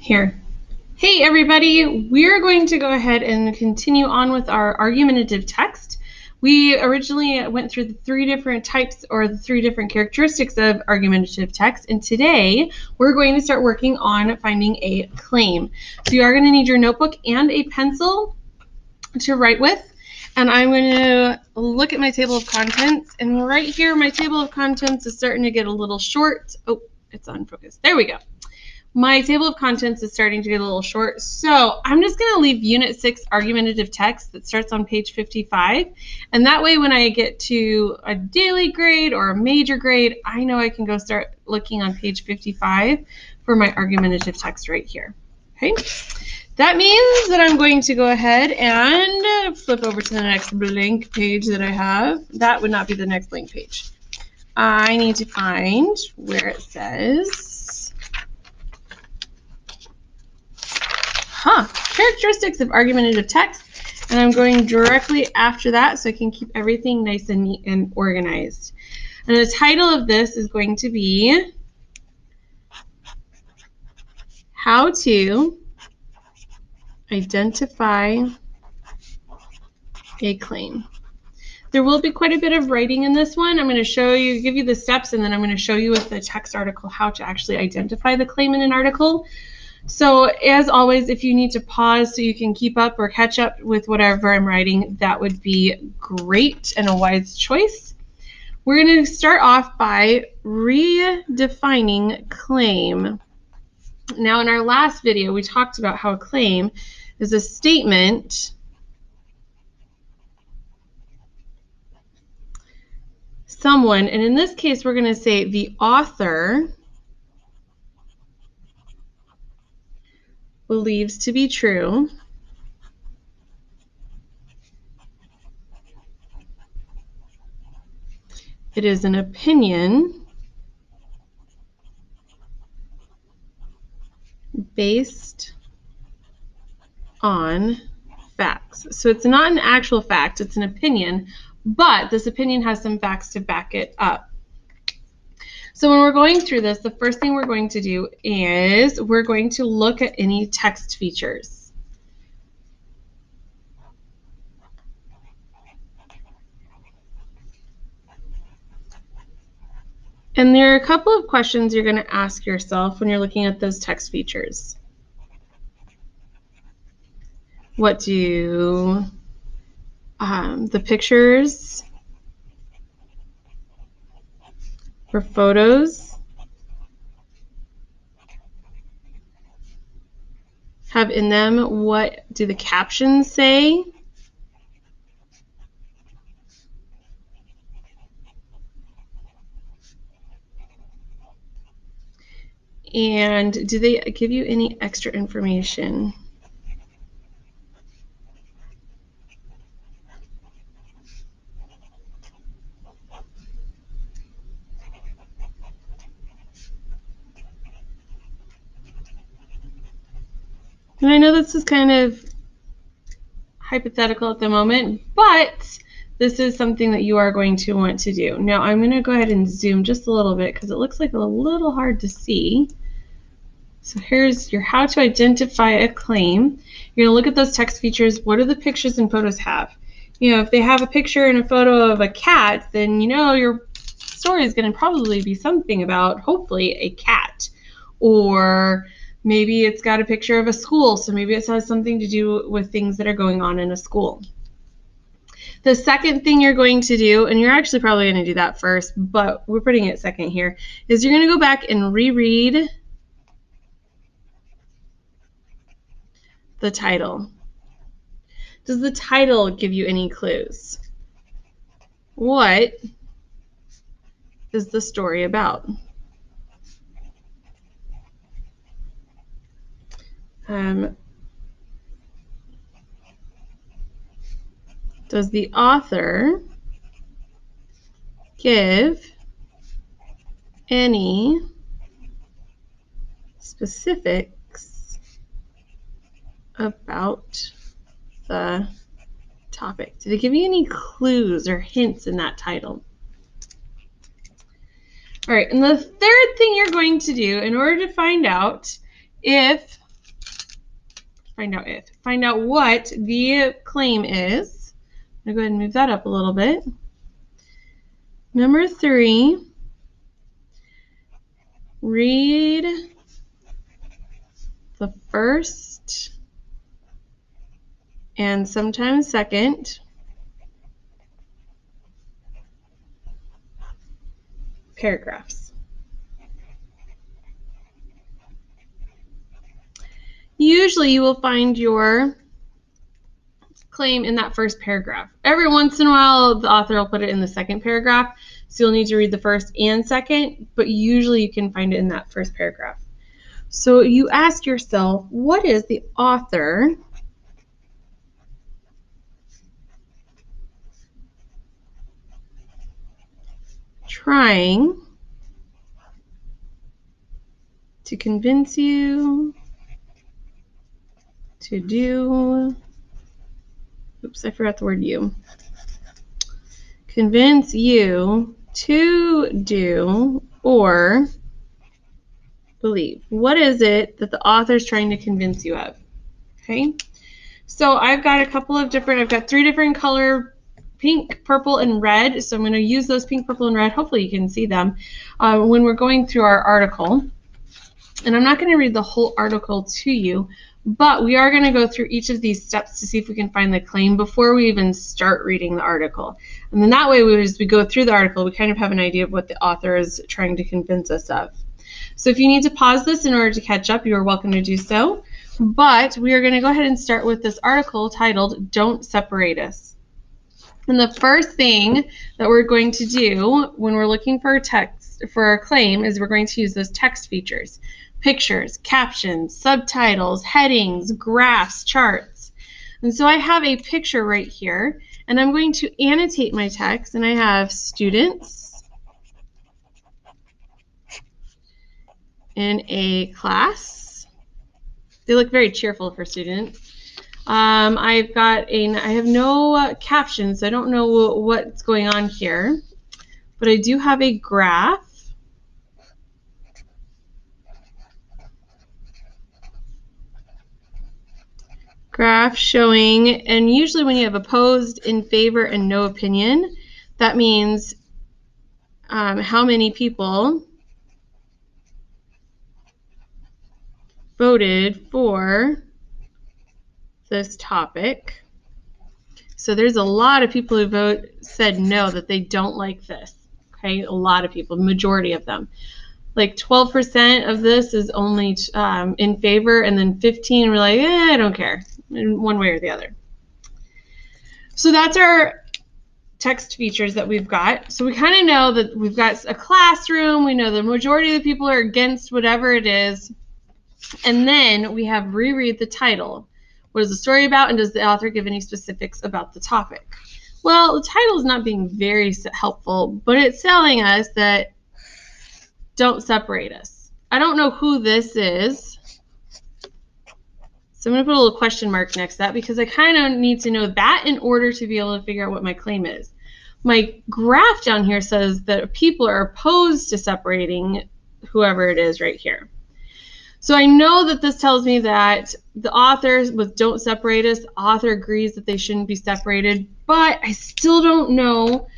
Here. Hey everybody, we're going to go ahead and continue on with our argumentative text. We originally went through the three different types or the three different characteristics of argumentative text, and today we're going to start working on finding a claim. So you are going to need your notebook and a pencil to write with, and I'm going to look at my table of contents, and right here my table of contents is starting to get a little short. Oh, it's unfocused. There we go. My table of contents is starting to get a little short, so I'm just going to leave Unit 6 argumentative text that starts on page 55, and that way when I get to a daily grade or a major grade, I know I can go start looking on page 55 for my argumentative text right here. Okay, that means that I'm going to go ahead and flip over to the next blank page that I have. That would not be the next blank page. I need to find where it says characteristics of argumentative text, and I'm going directly after that so I can keep everything nice and neat and organized. And the title of this is going to be How to Identify a Claim. There will be quite a bit of writing in this one. I'm going to show you, give you the steps, and then I'm going to show you with the text article how to actually identify the claim in an article. So as always, if you need to pause so you can keep up or catch up with whatever I'm writing, that would be great and a wise choice. We're going to start off by redefining claim. Now, in our last video, we talked about how a claim is a statement someone, and in this case, we're going to say the author believes to be true it is an opinion based on facts. So it's not an actual fact, it's an opinion, but this opinion has some facts to back it up. So when we're going through this, the first thing we're going to do is we're going to look at any text features. And there are a couple of questions you're going to ask yourself when you're looking at those text features. What do the pictures or photos have in them? What do the captions say? And do they give you any extra information? And I know this is kind of hypothetical at the moment, but this is something that you are going to want to do. Now I'm going to go ahead and zoom just a little bit because it looks like a little hard to see. So here's your how to identify a claim. You're going to look at those text features. What do the pictures and photos have? You know, if they have a picture and a photo of a cat, then you know your story is going to probably be something about, hopefully, a cat. Or maybe it's got a picture of a school, so maybe it has something to do with things that are going on in a school. The second thing you're going to do, and you're actually probably going to do that first, but we're putting it second here, is you're going to go back and reread the title. Does the title give you any clues? What is the story about? Does the author give any specifics about the topic? Did it give you any clues or hints in that title? All right, and the third thing you're going to do in order to find out if find out what the claim is. I'm going to go ahead and move that up a little bit. Number 3, read the first and sometimes second paragraphs. Usually you will find your claim in that first paragraph. Every once in a while, the author will put it in the second paragraph, so you'll need to read the first and second, but usually you can find it in that first paragraph. So you ask yourself, what is the author trying to convince you to do? Oops, I forgot the word you. Convince you to do or believe. What is it that the author is trying to convince you of? Okay, so I've got three different color, pink, purple, and red. So I'm going to use those pink, purple, and red. Hopefully you can see them when we're going through our article. And I'm not going to read the whole article to you, but we are going to go through each of these steps to see if we can find the claim before we even start reading the article. And then that way, as we go through the article, we kind of have an idea of what the author is trying to convince us of. So if you need to pause this in order to catch up, you are welcome to do so. But we are going to go ahead and start with this article titled, Don't Separate Us. And the first thing that we're going to do when we're looking for text for our claim is we're going to use those text features. Pictures, captions, subtitles, headings, graphs, charts. And so I have a picture right here, and I'm going to annotate my text, and I have students in a class. They look very cheerful for students. I have no captions, so I don't know what's going on here, but I do have a graph. Graph showing, and usually when you have opposed, in favor, and no opinion, that means how many people voted for this topic. So there's a lot of people who said no, that they don't like this. Okay, a lot of people, majority of them. Like 12% of this is only in favor, and then 15 were like, I don't care, in one way or the other. So that's our text features that we've got. So we kind of know that we've got a classroom. We know the majority of the people are against whatever it is. And then we have reread the title. What is the story about, and does the author give any specifics about the topic? Well, the title is not being very helpful, but it's telling us that don't separate us. I don't know who this is, so I'm going to put a little question mark next to that because I kind of need to know that in order to be able to figure out what my claim is. My graph down here says that people are opposed to separating whoever it is right here. So I know that this tells me that the author with Don't Separate Us, the author agrees that they shouldn't be separated, but I still don't know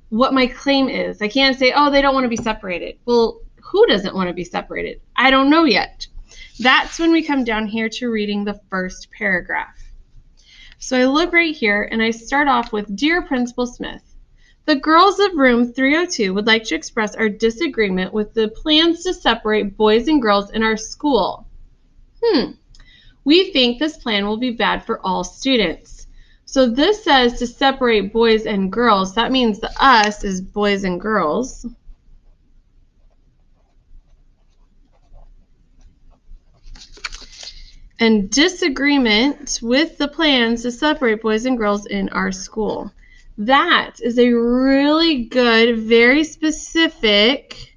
what my claim is. I can't say, oh, they don't want to be separated. Well, who doesn't want to be separated? I don't know yet. That's when we come down here to reading the first paragraph. So I look right here and I start off with, Dear Principal Smith, the girls of room 302 would like to express our disagreement with the plans to separate boys and girls in our school. We think this plan will be bad for all students. So this says to separate boys and girls. That means the us is boys and girls. And disagreement with the plans to separate boys and girls in our school. That is a really good, very specific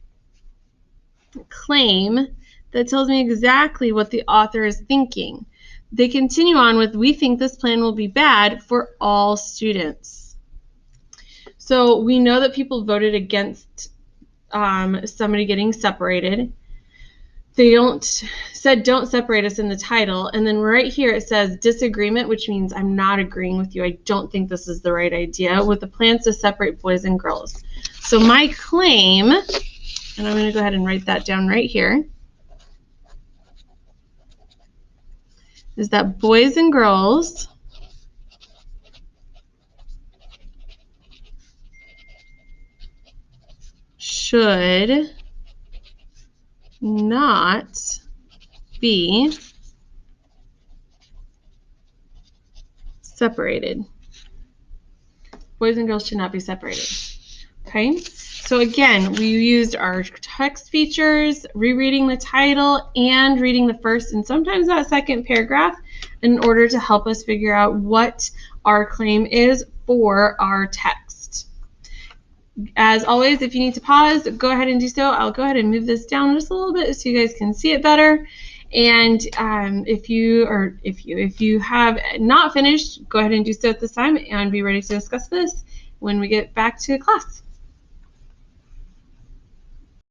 claim that tells me exactly what the author is thinking. They continue on with, we think this plan will be bad for all students. So we know that people voted against somebody getting separated. said don't separate us in the title, and then right here it says disagreement, which means I'm not agreeing with you. I don't think this is the right idea with the plans to separate boys and girls. So my claim, and I'm going to go ahead and write that down right here, is that boys and girls should not be separated. Boys and girls should not be separated. Okay, so again, we used our text features, rereading the title, and reading the first and sometimes that second paragraph in order to help us figure out what our claim is for our text. As always, if you need to pause, go ahead and do so. I'll go ahead and move this down just a little bit so you guys can see it better. And if you have not finished, go ahead and do so at this time and be ready to discuss this when we get back to class.